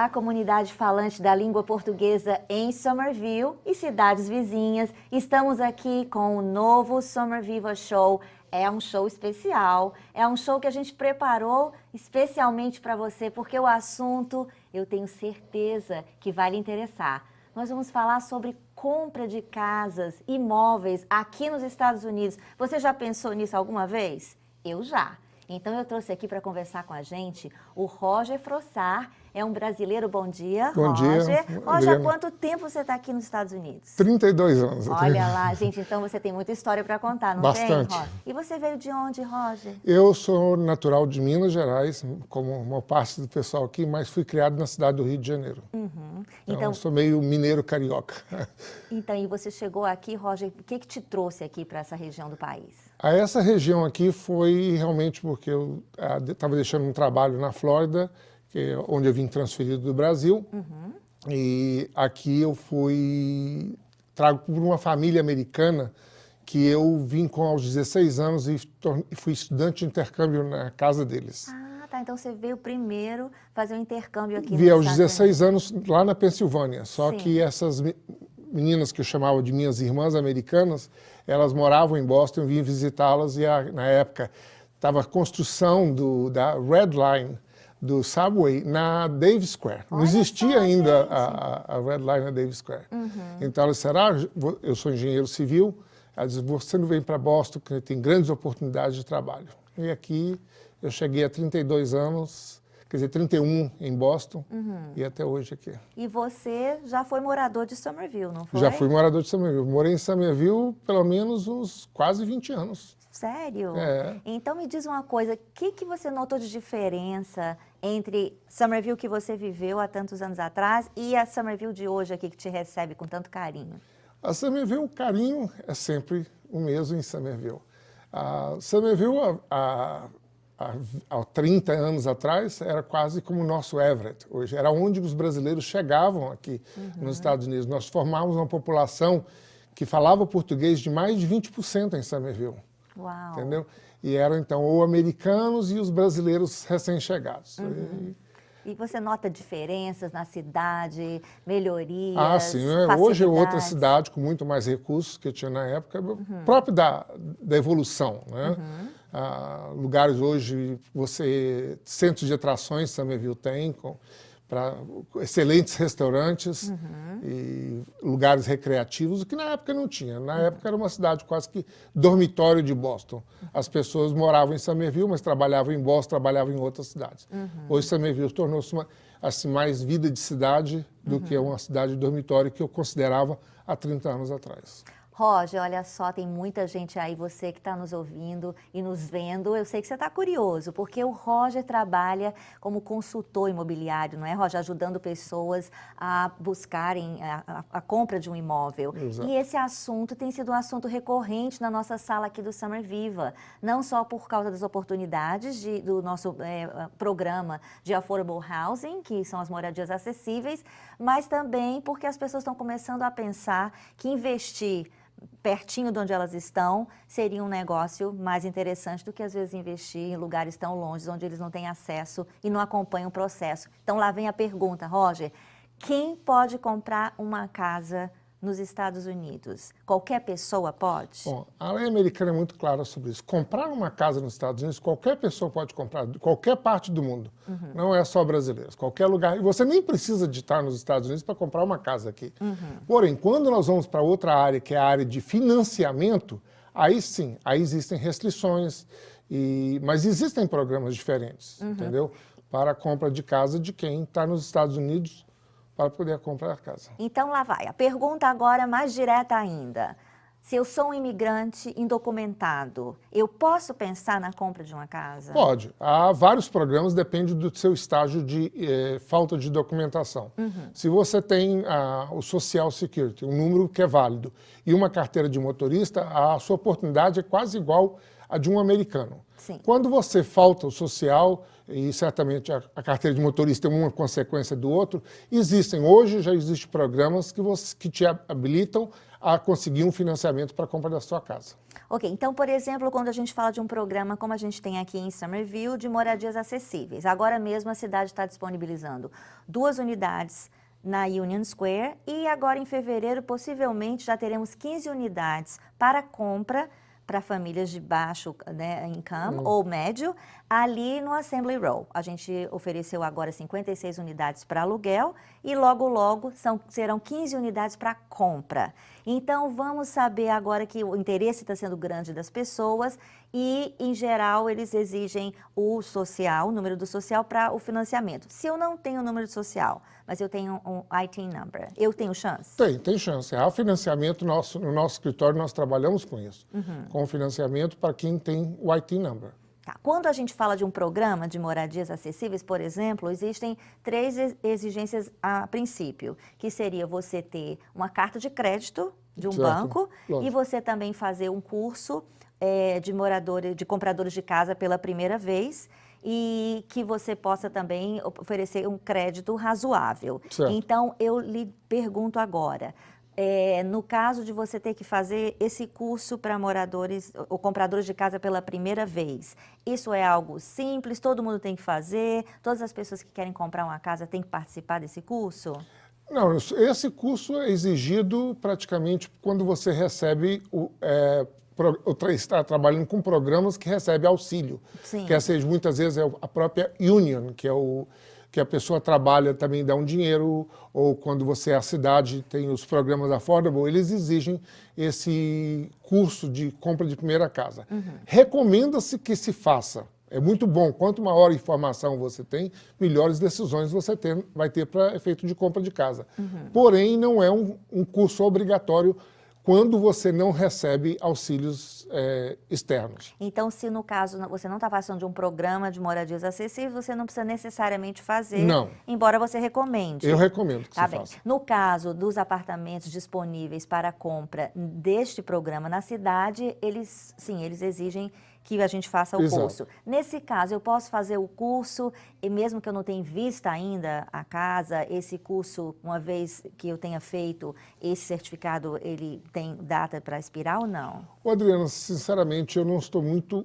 Olá, comunidade falante da língua portuguesa em Somerville e cidades vizinhas. Estamos aqui com o novo Summer Viva Show. É um show especial, é um show que a gente preparou especialmente para você, porque o assunto eu tenho certeza que vai lhe interessar. Nós vamos falar sobre compra de casas, imóveis aqui nos Estados Unidos. Você já pensou nisso alguma vez? Eu já. Então eu trouxe aqui para conversar com a gente o Roger Frossard, é um brasileiro. Bom dia, Bom Roger. dia. Roger, há quanto tempo você está aqui nos Estados Unidos? 32 anos. Olha lá, gente, então você tem muita história para contar, não Bastante. tem, Roger? E você veio de onde, Roger? Eu sou natural de Minas Gerais, como uma parte do pessoal aqui, mas fui criado na cidade do Rio de Janeiro. Então sou meio mineiro carioca. Então, e você chegou aqui, Roger, o que te trouxe aqui para essa região do país? A essa região aqui foi realmente porque eu estava deixando um trabalho na Flórida, onde eu vim transferido do Brasil. E aqui eu trago por uma família americana que eu vim com aos 16 anos e fui estudante de intercâmbio na casa deles. Ah, tá. Então você veio primeiro fazer um intercâmbio aqui. Vi aos 16 anos lá na Pensilvânia, só Sim. que essas meninas que eu chamava de minhas irmãs americanas, elas moravam em Boston, eu vim visitá-las e na época estava a construção da Red Line, do Subway, na Davis Square. Não existia ainda a Red Line na Davis Square. Então elas disseram, eu sou engenheiro civil, elas disseram, você não vem para Boston, que tem grandes oportunidades de trabalho. E aqui eu cheguei a 32 anos, quer dizer, 31 em Boston e até hoje aqui. E você já foi morador de Somerville, não foi? Já fui morador de Somerville. Morei em Somerville pelo menos uns quase 20 anos. Sério? É. Então me diz uma coisa, o que você notou de diferença entre Somerville que você viveu há tantos anos atrás e a Somerville de hoje aqui que te recebe com tanto carinho? A Somerville, o carinho é sempre o mesmo em Somerville. A Somerville, há 30 anos atrás, era quase como o nosso Everett. Hoje era onde os brasileiros chegavam aqui nos Estados Unidos. Nós formávamos uma população que falava português de mais de 20% em Somerville. Uau! Entendeu? E eram, então, ou americanos e os brasileiros recém-chegados. E você nota diferenças na cidade, melhorias, Ah, sim. Hoje é outra cidade com muito mais recursos que eu tinha na época, próprio da evolução, né? Lugares hoje, centros de atrações, Somerville tem, para excelentes restaurantes e lugares recreativos, o que na época não tinha. Na época era uma cidade quase que dormitório de Boston. As pessoas moravam em Somerville, mas trabalhavam em Boston, trabalhavam em outras cidades. Hoje Somerville tornou-se assim, mais vida de cidade do que uma cidade de dormitório que eu considerava há 30 anos atrás. Roger, olha só, tem muita gente aí, você que está nos ouvindo e nos vendo, eu sei que você está curioso, porque o Roger trabalha como consultor imobiliário, não é, Roger? Ajudando pessoas a buscarem a compra de um imóvel. Exato. E esse assunto tem sido um assunto recorrente na nossa sala aqui do Summer Viva, não só por causa das oportunidades do nosso programa de Affordable Housing, que são as moradias acessíveis, mas também porque as pessoas estão começando a pensar que investir pertinho de onde elas estão seria um negócio mais interessante do que às vezes investir em lugares tão longe, onde eles não têm acesso e não acompanham o processo. Então lá vem a pergunta, Roger, quem pode comprar uma casa nos Estados Unidos? Qualquer pessoa pode? Bom, a lei americana é muito clara sobre isso. Comprar uma casa nos Estados Unidos, qualquer pessoa pode comprar, de qualquer parte do mundo. Não é só brasileiros, qualquer lugar. E você nem precisa de estar nos Estados Unidos para comprar uma casa aqui. Porém, quando nós vamos para outra área, que é a área de financiamento, aí sim, aí existem restrições, mas existem programas diferentes, entendeu? Para a compra de casa de quem está nos Estados Unidos para poder comprar a casa. Então lá vai. A pergunta agora é mais direta ainda. Se eu sou um imigrante indocumentado, eu posso pensar na compra de uma casa? Pode. Há vários programas, depende do seu estágio de falta de documentação. Se você tem o Social Security, um número que é válido, e uma carteira de motorista, a sua oportunidade é quase igual a de um americano. Sim. Quando você falta o social, e certamente a carteira de motorista é uma consequência do outro, hoje já existem programas que te habilitam a conseguir um financiamento para a compra da sua casa. Ok, então, por exemplo, quando a gente fala de um programa como a gente tem aqui em Summerville, de moradias acessíveis, agora mesmo a cidade está disponibilizando 2 unidades na Union Square e agora em fevereiro possivelmente já teremos 15 unidades para compra para famílias de baixo, né, income ou médio, ali no Assembly Row. A gente ofereceu agora 56 unidades para aluguel e logo serão 15 unidades para compra. Então, vamos saber agora que o interesse está sendo grande das pessoas e, em geral, eles exigem o social, o número do social para o financiamento. Se eu não tenho o número social, mas eu tenho um IT number, eu tenho chance? Tem chance. Há financiamento no nosso escritório, nós trabalhamos com isso. Com financiamento para quem tem o IT number. Tá. Quando a gente fala de um programa de moradias acessíveis, por exemplo, existem 3 exigências a princípio, que seria você ter uma carta de crédito de um banco e você também fazer um curso de compradores de casa pela primeira vez e que você possa também oferecer um crédito razoável. Certo. Então, eu lhe pergunto agora, no caso de você ter que fazer esse curso para moradores ou compradores de casa pela primeira vez, isso é algo simples, todo mundo tem que fazer, todas as pessoas que querem comprar uma casa têm que participar desse curso? Não, esse curso é exigido praticamente quando você recebe está trabalhando com programas que recebem auxílio. Sim. Que seja, muitas vezes é a própria Union, que a pessoa trabalha também dá um dinheiro, ou quando você é a cidade, tem os programas Affordable, eles exigem esse curso de compra de primeira casa. Recomenda-se que se faça. É muito bom. Quanto maior informação você tem, melhores decisões você vai ter para efeito de compra de casa. Porém, não é um curso obrigatório quando você não recebe auxílios externos. Então, se no caso você não está passando de um programa de moradias acessíveis, você não precisa necessariamente fazer, não. Embora você recomende. Eu recomendo que tá você bem. faça. No caso dos apartamentos disponíveis para compra deste programa na cidade, eles exigem que a gente faça o curso. Nesse caso, eu posso fazer o curso, e mesmo que eu não tenha vista ainda a casa, esse curso, uma vez que eu tenha feito, esse certificado, ele tem data para expirar ou não? Adriana, sinceramente, eu não estou muito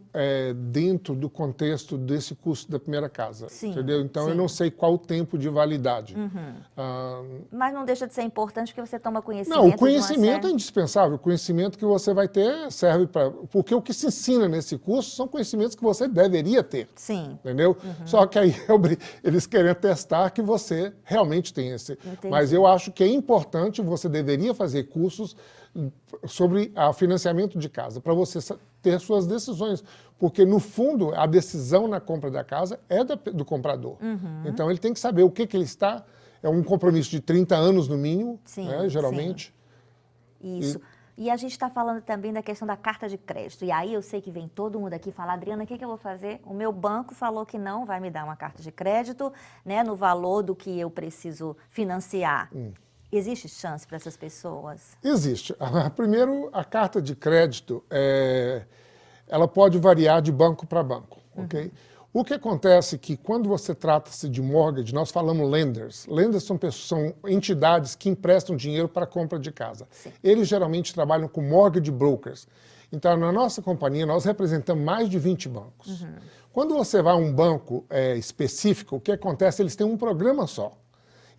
dentro do contexto desse curso da primeira casa, entendeu? Então, eu não sei qual o tempo de validade. Mas não deixa de ser importante porque você toma conhecimento. Não, o conhecimento é indispensável. O conhecimento que você vai ter serve para... Porque o que se ensina nesse curso são conhecimentos que você deveria ter. Sim. Entendeu? Só que aí eles querem testar que você realmente tem esse. Entendi. Mas eu acho que é importante, você deveria fazer cursos sobre o financiamento de casa, para você ter suas decisões. Porque, no fundo, a decisão na compra da casa é do comprador. Então, ele tem que saber o que ele está... É um compromisso de 30 anos, no mínimo, né, geralmente. Sim. Isso. E a gente está falando também da questão da carta de crédito. E aí eu sei que vem todo mundo aqui falar, Adriana, o que eu vou fazer? O meu banco falou que não vai me dar uma carta de crédito, né, no valor do que eu preciso financiar. Existe chance para essas pessoas? Existe. Primeiro, a carta de crédito, ela pode variar de banco para banco, ok? O que acontece é que quando você trata-se de mortgage, nós falamos lenders. Lenders são entidades que emprestam dinheiro para a compra de casa. Sim. Eles geralmente trabalham com mortgage brokers. Então, na nossa companhia, nós representamos mais de 20 bancos. Quando você vai a um banco específico, o que acontece? Eles têm um programa só.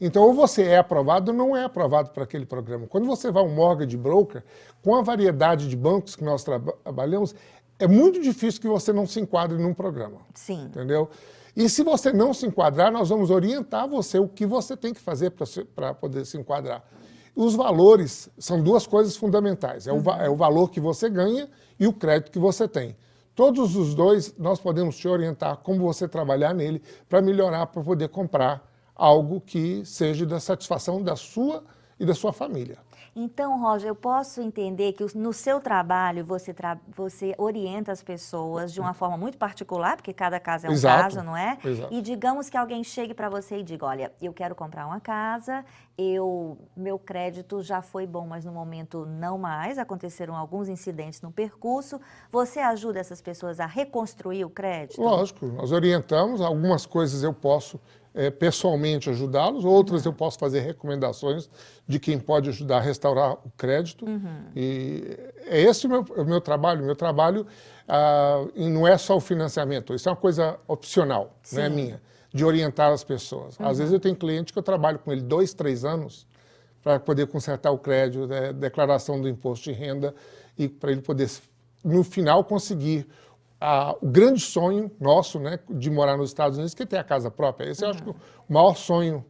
Então, ou você é aprovado ou não é aprovado para aquele programa. Quando você vai a um mortgage broker, com a variedade de bancos que nós trabalhamos, é muito difícil que você não se enquadre num programa. Sim. Entendeu? E se você não se enquadrar, nós vamos orientar você o que você tem que fazer para poder se enquadrar. Os valores são 2 coisas fundamentais. É o valor que você ganha e o crédito que você tem. Todos os 2, nós podemos te orientar como você trabalhar nele para melhorar, para poder comprar algo que seja da satisfação da sua e da sua família. Então, Roger, eu posso entender que no seu trabalho você orienta as pessoas de uma forma muito particular, porque cada caso é um caso, não é? Exato. E digamos que alguém chegue para você e diga, olha, eu quero comprar uma casa meu crédito já foi bom, mas no momento não mais, aconteceram alguns incidentes no percurso. Você ajuda essas pessoas a reconstruir o crédito? Lógico, nós orientamos, algumas coisas eu posso pessoalmente ajudá-los, outras eu posso fazer recomendações de quem pode ajudar a restaurar o crédito. E é esse o meu trabalho. Meu trabalho não é só o financiamento, isso é uma coisa opcional, não é minha, de orientar as pessoas. Às vezes eu tenho cliente que eu trabalho com ele 2, 3 anos para poder consertar o crédito, declaração do imposto de renda, e para ele poder, no final, conseguir o grande sonho nosso, né, de morar nos Estados Unidos, que é ter a casa própria. Esse eu acho que é o maior sonho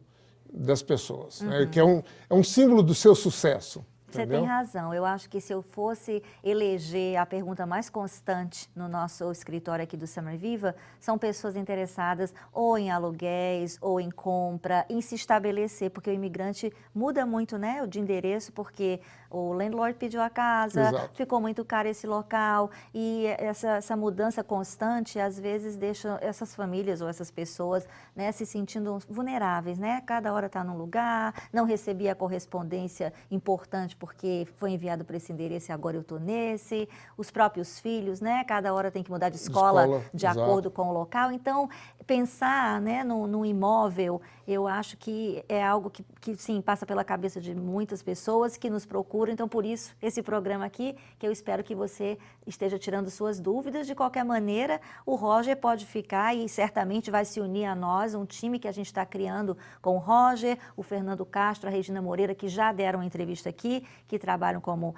das pessoas, né, que é um símbolo do seu sucesso. Você tem razão. Eu acho que se eu fosse eleger a pergunta mais constante no nosso escritório aqui do Summer Viva, são pessoas interessadas ou em aluguéis, ou em compra, em se estabelecer, porque o imigrante muda muito, né, de endereço, porque o landlord pediu a casa, ficou muito caro esse local, e essa mudança constante, às vezes, deixa essas famílias ou essas pessoas, né, se sentindo vulneráveis, né? Cada hora está num lugar, não recebia a correspondência importante porque foi enviado para esse endereço e agora eu estou nesse. Os próprios filhos, né? Cada hora tem que mudar de escola de acordo com o local. Então, pensar, né, num imóvel, eu acho que é algo que, sim, passa pela cabeça de muitas pessoas que nos procuram. Então, por isso, esse programa aqui, que eu espero que você esteja tirando suas dúvidas. De qualquer maneira, o Roger pode ficar e certamente vai se unir a nós, um time que a gente está criando com o Roger, o Fernando Castro, a Regina Moreira, que já deram uma entrevista aqui, que trabalham como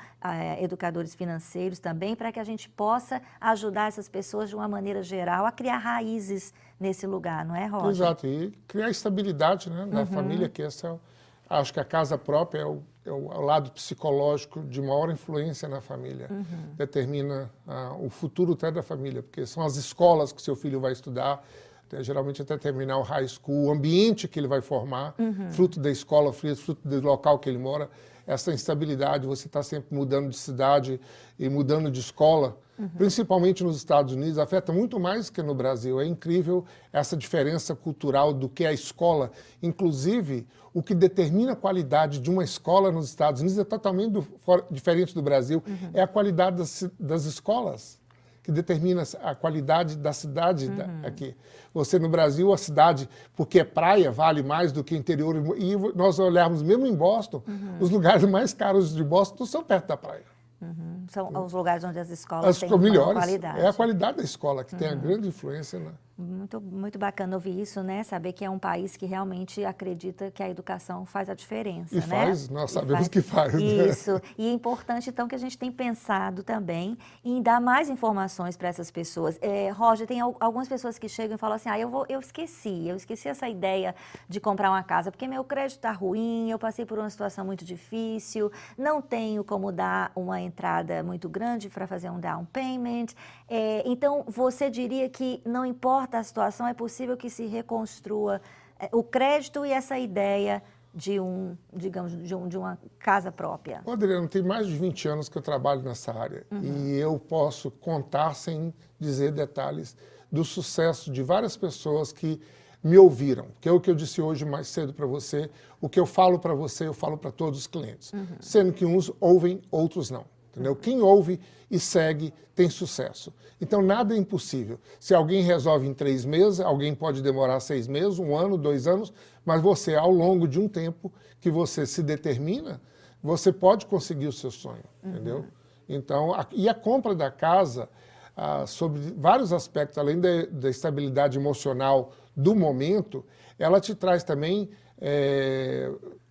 educadores financeiros também, para que a gente possa ajudar essas pessoas de uma maneira geral a criar raízes nesse lugar, não é, Roger? Exato, e criar estabilidade, né, na família, que acho que a casa própria é o lado psicológico de maior influência na família. Determina o futuro até da família, porque são as escolas que seu filho vai estudar, geralmente até terminar o high school, o ambiente que ele vai formar, fruto da escola, fruto do local que ele mora. Essa instabilidade, você está sempre mudando de cidade e mudando de escola, principalmente nos Estados Unidos, afeta muito mais que no Brasil. É incrível essa diferença cultural do que é a escola. Inclusive, o que determina a qualidade de uma escola nos Estados Unidos é totalmente diferente do Brasil. É a qualidade das escolas que determina a qualidade da cidade aqui. Você, no Brasil, a cidade, porque é praia, vale mais do que interior. E nós olharmos, mesmo em Boston, os lugares mais caros de Boston são perto da praia. São os lugares onde as escolas têm melhores. Qualidade. É a qualidade da escola que tem a grande influência, né? Muito, muito bacana ouvir isso, né? Saber que é um país que realmente acredita que a educação faz a diferença, e né? Faz, nós sabemos que faz. Isso. Né? E é importante, então, que a gente tem pensado também em dar mais informações para essas pessoas. Roger, tem algumas pessoas que chegam e falam assim, eu esqueci essa ideia de comprar uma casa, porque meu crédito está ruim, eu passei por uma situação muito difícil, não tenho como dar uma entrada muito grande para fazer um down payment. Então, você diria que não importa a situação, é possível que se reconstrua o crédito e essa ideia de de uma casa própria? Adriano, tem mais de 20 anos que eu trabalho nessa área e eu posso contar, sem dizer detalhes, do sucesso de várias pessoas que me ouviram, que é o que eu disse hoje mais cedo para você. O que eu falo para você, eu falo para todos os clientes, sendo que uns ouvem, outros não. Entendeu? Quem ouve e segue tem sucesso. Então, nada é impossível. Se alguém resolve em 3 meses, alguém pode demorar 6 meses, 1 ano, 2 anos, mas você, ao longo de um tempo que você se determina, você pode conseguir o seu sonho, entendeu? Então, e a compra da casa, sobre vários aspectos, além da estabilidade emocional do momento, ela te traz também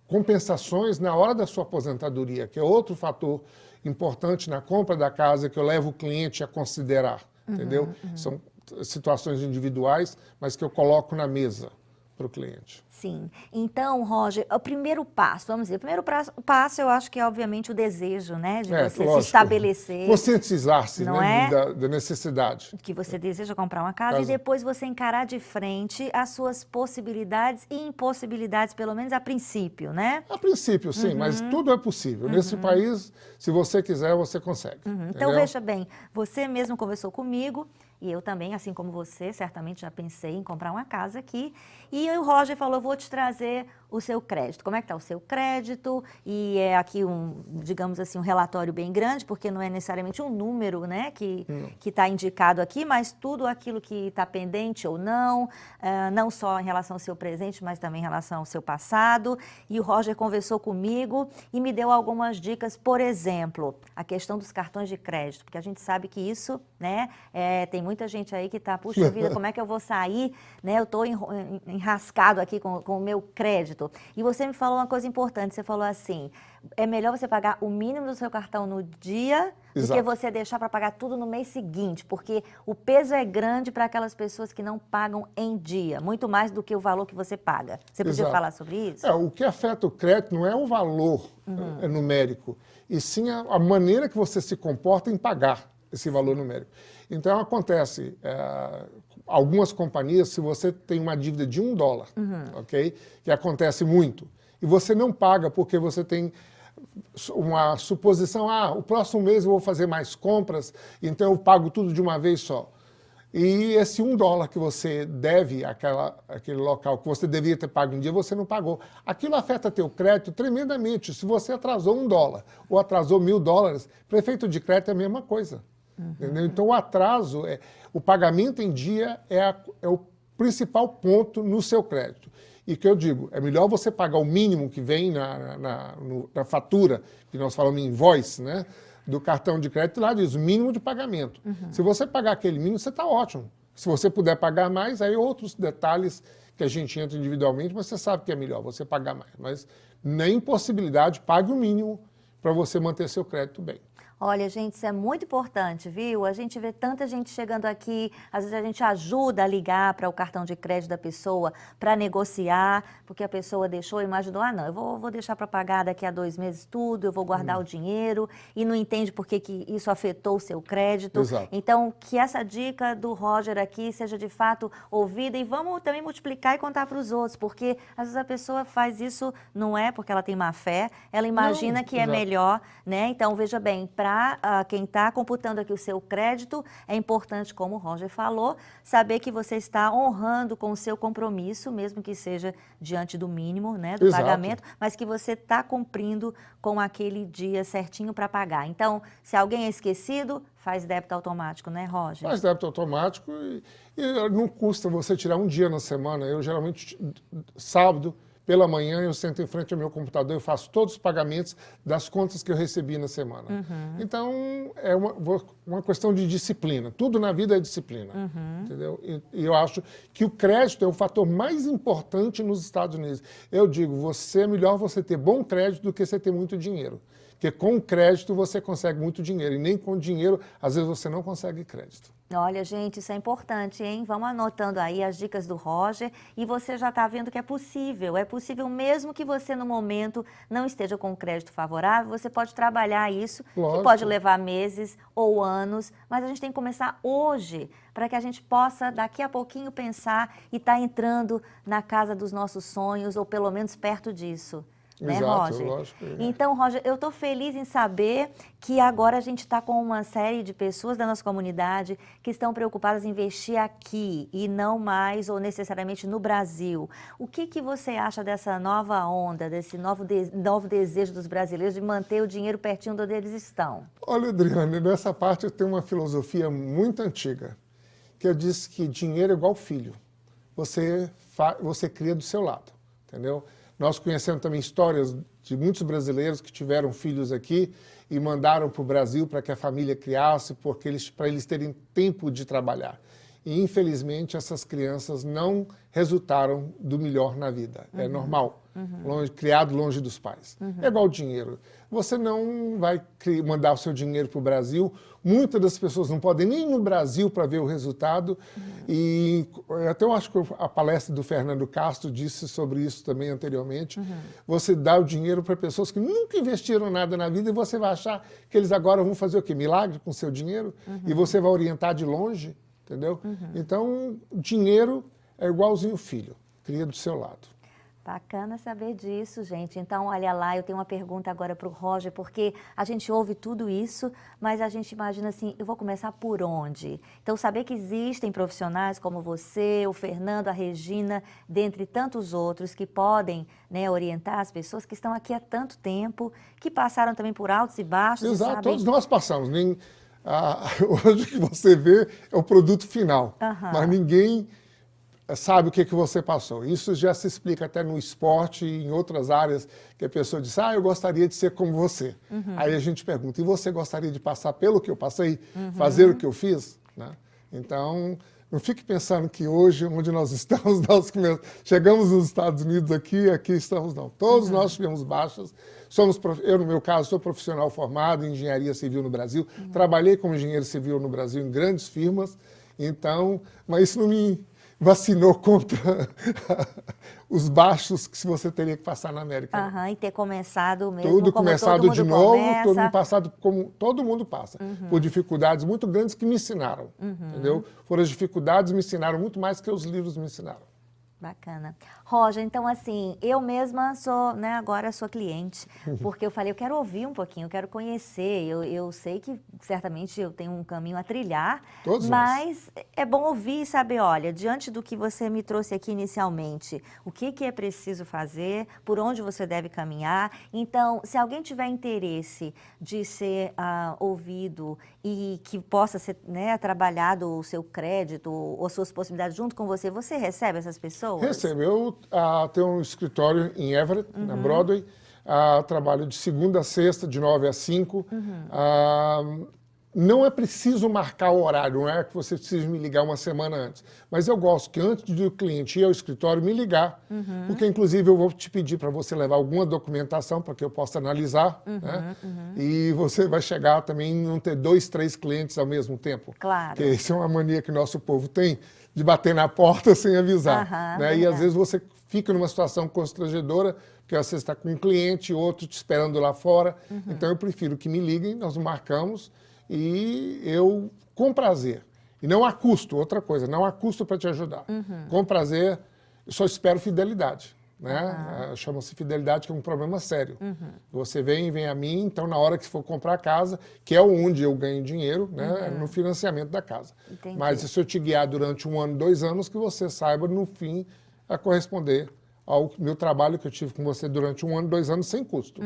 compensações na hora da sua aposentadoria, que é outro fator importante na compra da casa que eu levo o cliente a considerar, entendeu? São situações individuais, mas que eu coloco na mesa para o cliente. Sim. Então, Roger, o primeiro passo, vamos dizer, o primeiro passo eu acho que é obviamente o desejo, né? De você lógico, se estabelecer. Conscientizar-se, né, da necessidade. Que você deseja comprar uma casa e depois você encarar de frente as suas possibilidades e impossibilidades, pelo menos a princípio, né? A princípio, sim, mas tudo é possível. Nesse país, se você quiser, você consegue. Então, veja bem, você mesmo conversou comigo E eu também, assim como você, certamente já pensei em comprar uma casa aqui. E o Roger falou, vou te trazer o seu crédito. Como é que está o seu crédito? E é aqui digamos assim, um relatório bem grande, porque não é necessariamente um número, né, que está indicado aqui, mas tudo aquilo que está pendente ou não, não só em relação ao seu presente, mas também em relação ao seu passado. E o Roger conversou comigo e me deu algumas dicas, por exemplo, a questão dos cartões de crédito, porque a gente sabe que isso, né, tem muita gente aí que está, puxa vida, como é que eu vou sair, né, eu estou enrascado aqui com o meu crédito. E você me falou uma coisa importante, você falou assim, é melhor você pagar o mínimo do seu cartão no dia do que você deixar para pagar tudo no mês seguinte, porque o peso é grande para aquelas pessoas que não pagam em dia, muito mais do que o valor que você paga. Você podia falar sobre isso? O que afeta o crédito não é o valor numérico, e sim a maneira que você se comporta em pagar esse valor numérico. Então, acontece, algumas companhias, se você tem uma dívida de $1, ok? Que acontece muito, e você não paga porque você tem uma suposição, o próximo mês eu vou fazer mais compras, então eu pago tudo de uma vez só. E esse $1 que você deve àquele local que você deveria ter pago um dia, você não pagou. Aquilo afeta teu crédito tremendamente. Se você atrasou $1 ou atrasou $1.000, para efeito de crédito é a mesma coisa. Entendeu? Então, o atraso, o pagamento em dia é o principal ponto no seu crédito. E que eu digo, é melhor você pagar o mínimo que vem na fatura, que nós falamos em invoice, né, do cartão de crédito, lá diz mínimo de pagamento. Se você pagar aquele mínimo, você está ótimo. Se você puder pagar mais, aí outros detalhes que a gente entra individualmente, mas você sabe que é melhor você pagar mais. Mas nem possibilidade, pague o mínimo para você manter seu crédito bem. Olha, gente, isso é muito importante, viu? A gente vê tanta gente chegando aqui, às vezes a gente ajuda a ligar para o cartão de crédito da pessoa para negociar, porque a pessoa deixou e imaginou, não, eu vou deixar para pagar daqui a 2 meses tudo, eu vou guardar o dinheiro, e não entende por que isso afetou o seu crédito. Exato. Então, que essa dica do Roger aqui seja de fato ouvida, e vamos também multiplicar e contar para os outros, porque às vezes a pessoa faz isso, não é porque ela tem má fé, ela imagina que é melhor, né? Então, veja bem, para quem está computando aqui o seu crédito, é importante, como o Roger falou, saber que você está honrando com o seu compromisso, mesmo que seja diante do mínimo, né, do pagamento, mas que você está cumprindo com aquele dia certinho para pagar. Então, se alguém é esquecido, faz débito automático, né, Roger? Faz débito automático e não custa você tirar um dia na semana. Eu, geralmente, sábado, pela manhã, eu sento em frente ao meu computador e faço todos os pagamentos das contas que eu recebi na semana. Então, é uma questão de disciplina. Tudo na vida é disciplina. Entendeu? E eu acho que o crédito é o fator mais importante nos Estados Unidos. Eu digo, é melhor você ter bom crédito do que você ter muito dinheiro. Porque com crédito você consegue muito dinheiro. E nem com dinheiro, às vezes, você não consegue crédito. Olha, gente, isso é importante, hein? Vamos anotando aí as dicas do Roger e você já está vendo que é possível. É possível mesmo que você, no momento, não esteja com crédito favorável, você pode trabalhar isso, que pode levar meses ou anos, mas a gente tem que começar hoje, para que a gente possa, daqui a pouquinho, pensar e estar entrando na casa dos nossos sonhos, ou pelo menos perto disso. Né, Roger? Lógico. Então, Roger, eu estou feliz em saber que agora a gente está com uma série de pessoas da nossa comunidade que estão preocupadas em investir aqui e não mais ou necessariamente no Brasil. O que você acha dessa nova onda, desse novo desejo dos brasileiros de manter o dinheiro pertinho de onde eles estão? Olha, Adriane, nessa parte eu tenho uma filosofia muito antiga, que eu disse que dinheiro é igual filho. Você cria do seu lado, entendeu? Nós conhecemos também histórias de muitos brasileiros que tiveram filhos aqui e mandaram para o Brasil para que a família criasse, para eles terem tempo de trabalhar. E, infelizmente, essas crianças não resultaram do melhor na vida. É normal, criado longe dos pais. É igual dinheiro. Você não vai mandar o seu dinheiro para o Brasil. Muitas das pessoas não podem nem ir no Brasil para ver o resultado. E até eu acho que a palestra do Fernando Castro disse sobre isso também anteriormente. Você dá o dinheiro para pessoas que nunca investiram nada na vida e você vai achar que eles agora vão fazer o quê? Milagre com o seu dinheiro? E você vai orientar de longe? Entendeu? Então, dinheiro é igualzinho filho, cria do seu lado. Bacana saber disso, gente. Então, olha lá, eu tenho uma pergunta agora para o Roger, porque a gente ouve tudo isso, mas a gente imagina assim, eu vou começar por onde? Então, saber que existem profissionais como você, o Fernando, a Regina, dentre tantos outros, que podem, né, orientar as pessoas que estão aqui há tanto tempo, que passaram também por altos e baixos. Exato, e sabem... todos nós passamos. Hoje o que você vê é o produto final, mas ninguém sabe o que você passou. Isso já se explica até no esporte e em outras áreas, que a pessoa diz, eu gostaria de ser como você. Aí a gente pergunta, e você gostaria de passar pelo que eu passei, fazer o que eu fiz? Né? Então, não fique pensando que hoje, onde nós estamos, chegamos nos Estados Unidos aqui estamos, não. Todos nós tivemos baixas. Eu, no meu caso, sou profissional formado em engenharia civil no Brasil, trabalhei como engenheiro civil no Brasil em grandes firmas, então, mas isso não me vacinou contra os baixos que você teria que passar na América. E ter começado mesmo tudo como começado todo mundo de novo, começa. todo mundo passado como todo mundo passa, por dificuldades muito grandes que me ensinaram, entendeu? Foram as dificuldades que me ensinaram muito mais que os livros me ensinaram. Bacana. Roger, então assim, eu mesma sou, né, agora sou cliente, porque eu falei, eu quero ouvir um pouquinho, eu quero conhecer, eu sei que certamente eu tenho um caminho a trilhar, Todos mas é bom ouvir e saber, olha, diante do que você me trouxe aqui inicialmente, o que é preciso fazer, por onde você deve caminhar. Então, se alguém tiver interesse de ser ouvido e que possa ser, né, trabalhado o seu crédito ou suas possibilidades junto com você, você recebe essas pessoas? Recebo. Eu tenho um escritório em Everett, na Broadway. Trabalho de segunda a sexta, de 9 às 5. Não é preciso marcar o horário, não é que você precise me ligar uma semana antes. Mas eu gosto que antes do cliente ir ao escritório me ligar, porque inclusive eu vou te pedir para você levar alguma documentação para que eu possa analisar. Né? E você vai chegar também e não ter 2, 3 clientes ao mesmo tempo. Claro. Porque isso é uma mania que nosso povo tem, de bater na porta sem avisar. Né? E às vezes você fica numa situação constrangedora, porque você está com um cliente, outro te esperando lá fora. Então eu prefiro que me liguem, nós marcamos, e eu, com prazer, e não há custo, outra coisa, não há custo para te ajudar. Com prazer, eu só espero fidelidade. Né? Chama-se fidelidade, que é um problema sério. Você vem a mim, então na hora que for comprar a casa, que é onde eu ganho dinheiro, né? No financiamento da casa. Entendi. Mas se eu te guiar durante 1 ano, 2 anos, que você saiba, no fim, a corresponder ao meu trabalho que eu tive com você durante 1 ano, 2 anos, sem custo.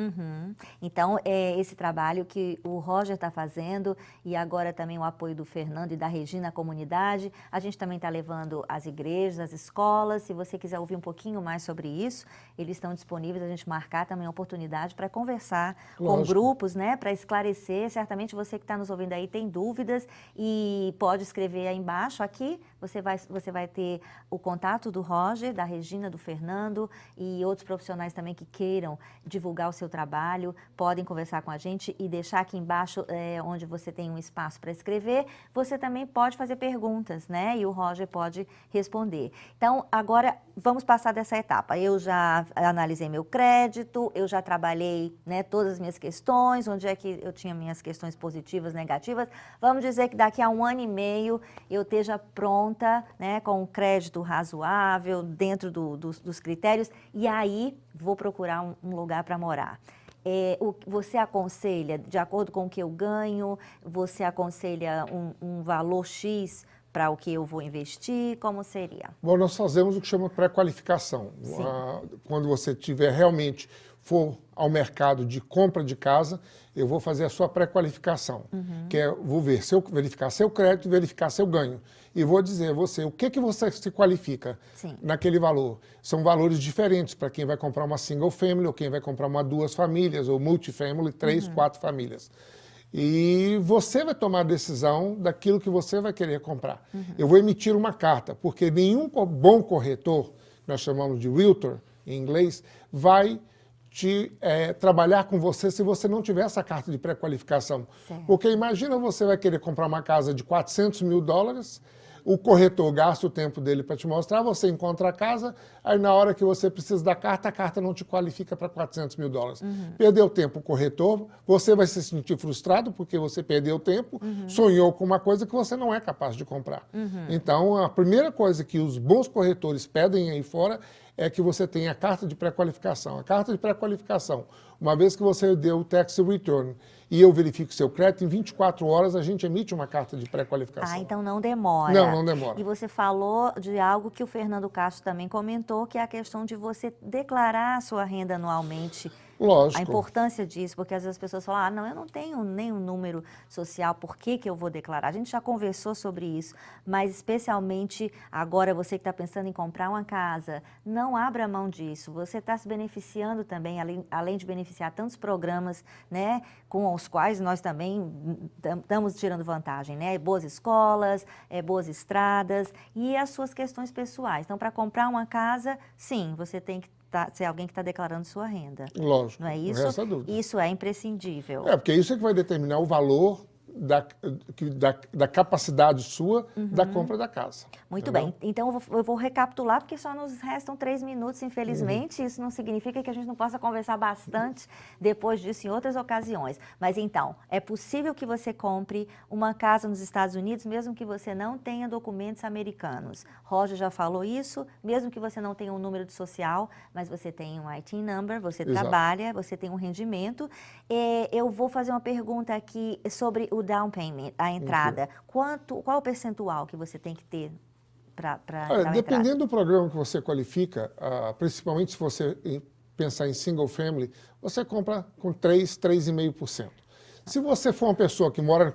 Então, é esse trabalho que o Roger está fazendo e agora também o apoio do Fernando e da Regina à comunidade. A gente também está levando as igrejas, as escolas. Se você quiser ouvir um pouquinho mais sobre isso, eles estão disponíveis. A gente marcar também a oportunidade para conversar com grupos, né, para esclarecer. Certamente você que está nos ouvindo aí tem dúvidas e pode escrever aí embaixo. Aqui você vai ter o contato do Roger, da Regina, do Fernando, e outros profissionais também que queiram divulgar o seu trabalho, podem conversar com a gente e deixar aqui embaixo onde você tem um espaço para escrever. Você também pode fazer perguntas, né? E o Roger pode responder. Então, agora vamos passar dessa etapa. Eu já analisei meu crédito, eu já trabalhei, né, todas as minhas questões, onde é que eu tinha minhas questões positivas, negativas. Vamos dizer que daqui a 1 ano e meio eu esteja pronta, né, com um crédito razoável, dentro dos critérios, e aí vou procurar um lugar para morar. Você aconselha, de acordo com o que eu ganho, você aconselha um valor X para o que eu vou investir? Como seria? Bom, nós fazemos o que chama pré-qualificação. Quando você for ao mercado de compra de casa, eu vou fazer a sua pré-qualificação, que é, vou verificar seu crédito, verificar seu ganho. E vou dizer a você o que você se qualifica naquele valor. São valores diferentes para quem vai comprar uma single family, ou quem vai comprar 2 famílias, ou multifamily, 3, 4 famílias. E você vai tomar a decisão daquilo que você vai querer comprar. Eu vou emitir uma carta, porque nenhum bom corretor, nós chamamos de realtor em inglês, vai trabalhar com você se você não tiver essa carta de pré-qualificação. Porque imagina, você vai querer comprar uma casa de $400 mil, o corretor gasta o tempo dele para te mostrar, você encontra a casa, aí na hora que você precisa da carta, a carta não te qualifica para $400 mil. Perdeu tempo o corretor, você vai se sentir frustrado porque você perdeu tempo, sonhou com uma coisa que você não é capaz de comprar. Então, a primeira coisa que os bons corretores pedem aí fora é que você tem a carta de pré-qualificação. A carta de pré-qualificação, uma vez que você deu o tax return e eu verifico seu crédito, em 24 horas a gente emite uma carta de pré-qualificação. Ah, então não demora. Não, não demora. E você falou de algo que o Fernando Castro também comentou, que é a questão de você declarar a sua renda anualmente. Lógico. A importância disso, porque às vezes as pessoas falam, ah, não, eu não tenho nenhum número social, por que eu vou declarar? A gente já conversou sobre isso, mas especialmente agora você que está pensando em comprar uma casa, não abra mão disso. Você está se beneficiando também, além de beneficiar tantos programas, né, com os quais nós também estamos tirando vantagem, né? Boas escolas, boas estradas e as suas questões pessoais. Então, para comprar uma casa, sim, você tem que ser alguém que está declarando sua renda. Lógico, não é isso? Não resta dúvida. Isso é imprescindível. Porque isso é que vai determinar o valor da capacidade sua da compra da casa. Muito entendeu? bem. Então, eu vou recapitular, porque só nos restam 3 minutos, infelizmente. Isso não significa que a gente não possa conversar bastante depois disso em outras ocasiões. Mas, então, é possível que você compre uma casa nos Estados Unidos, mesmo que você não tenha documentos americanos. Roger já falou isso, mesmo que você não tenha um número de social, mas você tem um IT number, você Exato. trabalha, você tem um rendimento. Eu vou fazer uma pergunta aqui sobre o down payment, a entrada. Qual o percentual que você tem que ter para dependendo do programa que você qualifica, principalmente se você pensar em single family, você compra com 3,5%. Se você for uma pessoa que mora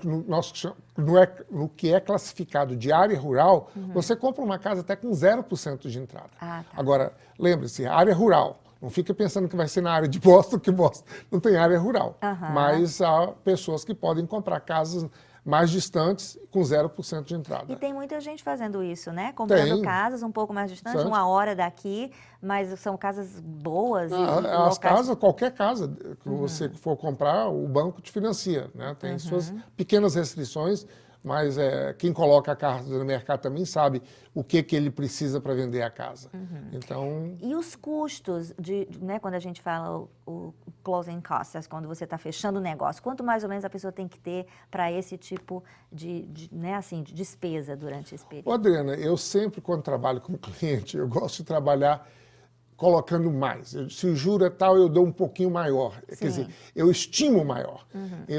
no que é classificado de área rural, você compra uma casa até com 0% de entrada. Tá. Agora, lembre-se, área rural. Não fica pensando que vai ser na área de Boston, que Boston não tem área rural. Mas há pessoas que podem comprar casas mais distantes com 0% de entrada. E tem muita gente fazendo isso, né? Comprando casas um pouco mais distantes, 1 hora daqui, mas são casas boas. As casas, qualquer casa que você for comprar, o banco te financia, né? Tem suas pequenas restrições, mas quem coloca a casa no mercado também sabe o que ele precisa para vender a casa. Então... E os custos, né, quando a gente fala o closing costs, quando você está fechando o negócio, quanto mais ou menos a pessoa tem que ter para esse tipo né, assim, de despesa durante esse período? Adriana, eu sempre, quando trabalho com cliente, eu gosto de trabalhar colocando mais. Se o juro é tal, eu dou um pouquinho maior. Quer dizer, eu estimo maior.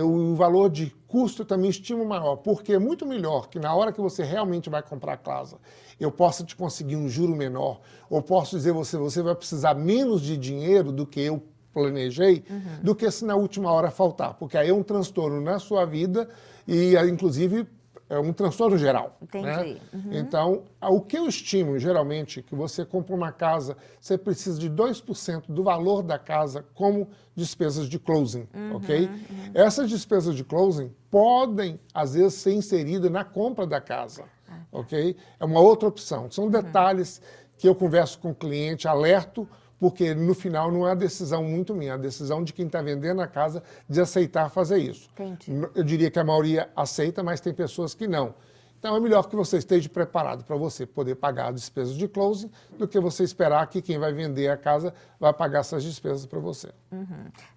O valor de custo também estimo maior, porque é muito melhor que na hora que você realmente vai comprar a casa, eu possa te conseguir um juro menor, ou posso dizer você vai precisar menos de dinheiro do que eu planejei, do que se na última hora faltar, porque aí é um transtorno na sua vida e, inclusive, é um transtorno geral. Entendi. Né? Então, o que eu estimo, geralmente, que você compra uma casa, você precisa de 2% do valor da casa como despesas de closing, ok? Essas despesas de closing podem, às vezes, ser inseridas na compra da casa, ok? É uma outra opção. São detalhes que eu converso com o cliente, alerto, porque no final não é a decisão muito minha, é a decisão de quem está vendendo a casa de aceitar fazer isso. Entendi. Eu diria que a maioria aceita, mas tem pessoas que não. Então é melhor que você esteja preparado para você poder pagar as despesas de closing do que você esperar que quem vai vender a casa vai pagar essas despesas para você.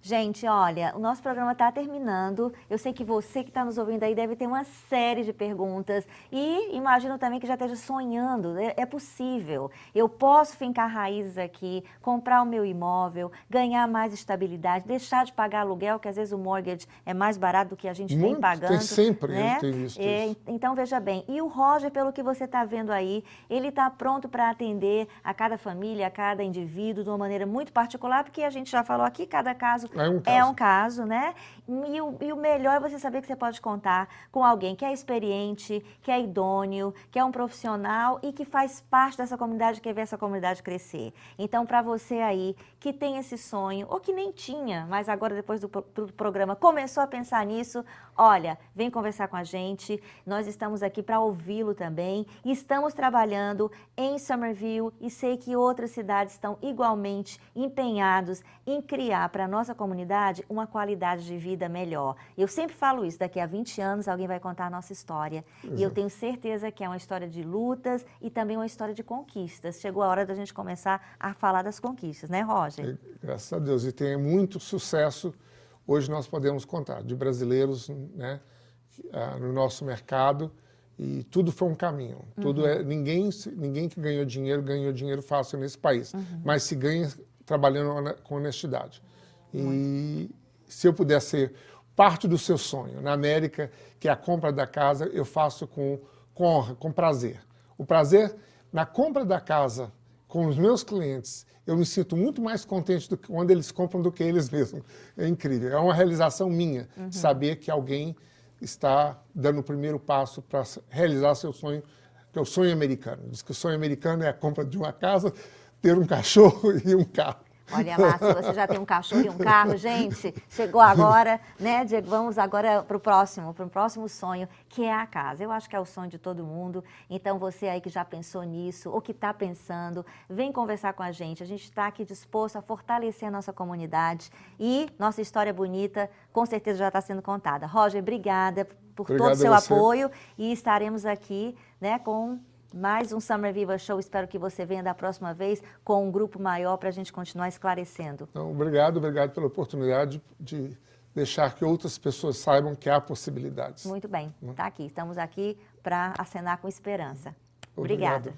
Gente, olha, o nosso programa está terminando. Eu sei que você que está nos ouvindo aí deve ter uma série de perguntas e imagino também que já esteja sonhando. É possível. Eu posso fincar raízes aqui, comprar o meu imóvel, ganhar mais estabilidade, deixar de pagar aluguel, que às vezes o mortgage é mais barato do que a gente vem pagando. Tem sempre, né? eu tenho visto isso. Então, veja bem, e o Roger, pelo que você está vendo aí, ele está pronto para atender a cada família, a cada indivíduo de uma maneira muito particular, porque a gente já falou aqui, cada caso é um caso, né? E o melhor é você saber que você pode contar com alguém que é experiente, que é idôneo, que é um profissional e que faz parte dessa comunidade, quer ver essa comunidade crescer. Então, para você aí que tem esse sonho, ou que nem tinha, mas agora depois do programa começou a pensar nisso, olha, vem conversar com a gente, nós estamos aqui para ouvi-lo também, e estamos trabalhando em Summerville e sei que outras cidades estão igualmente empenhados em criar para a nossa comunidade uma qualidade de vida melhor. Eu sempre falo isso, daqui a 20 anos alguém vai contar a nossa história. E eu tenho certeza que é uma história de lutas e também uma história de conquistas. Chegou a hora da gente começar a falar das conquistas, né, Roger? Graças a Deus. E tem muito sucesso. Hoje nós podemos contar de brasileiros, né, no nosso mercado E tudo foi um caminho. Tudo ninguém que ganhou dinheiro fácil nesse país. Mas se ganha trabalhando com honestidade. E se eu puder ser parte do seu sonho na América, que é a compra da casa, eu faço com honra, com prazer. O prazer na compra da casa com os meus clientes, eu me sinto muito mais contente quando eles compram do que eles mesmos. É incrível. É uma realização minha saber que alguém está dando o primeiro passo para realizar seu sonho, que é o sonho americano. Diz que o sonho americano é a compra de uma casa, ter um cachorro e um carro. Olha, Márcio, você já tem um cachorro e um carro, gente. Chegou agora, né, Diego? Vamos agora para o próximo sonho, que é a casa. Eu acho que é o sonho de todo mundo. Então, você aí que já pensou nisso, ou que está pensando, vem conversar com a gente. A gente está aqui disposto a fortalecer a nossa comunidade e nossa história bonita, com certeza já está sendo contada. Roger, obrigada por todo o seu apoio e estaremos aqui, né, com mais um Summer Viva Show. Espero que você venha da próxima vez com um grupo maior para a gente continuar esclarecendo. Então, obrigado pela oportunidade de deixar que outras pessoas saibam que há possibilidades. Muito bem, está aqui. Estamos aqui para acenar com esperança. Obrigada.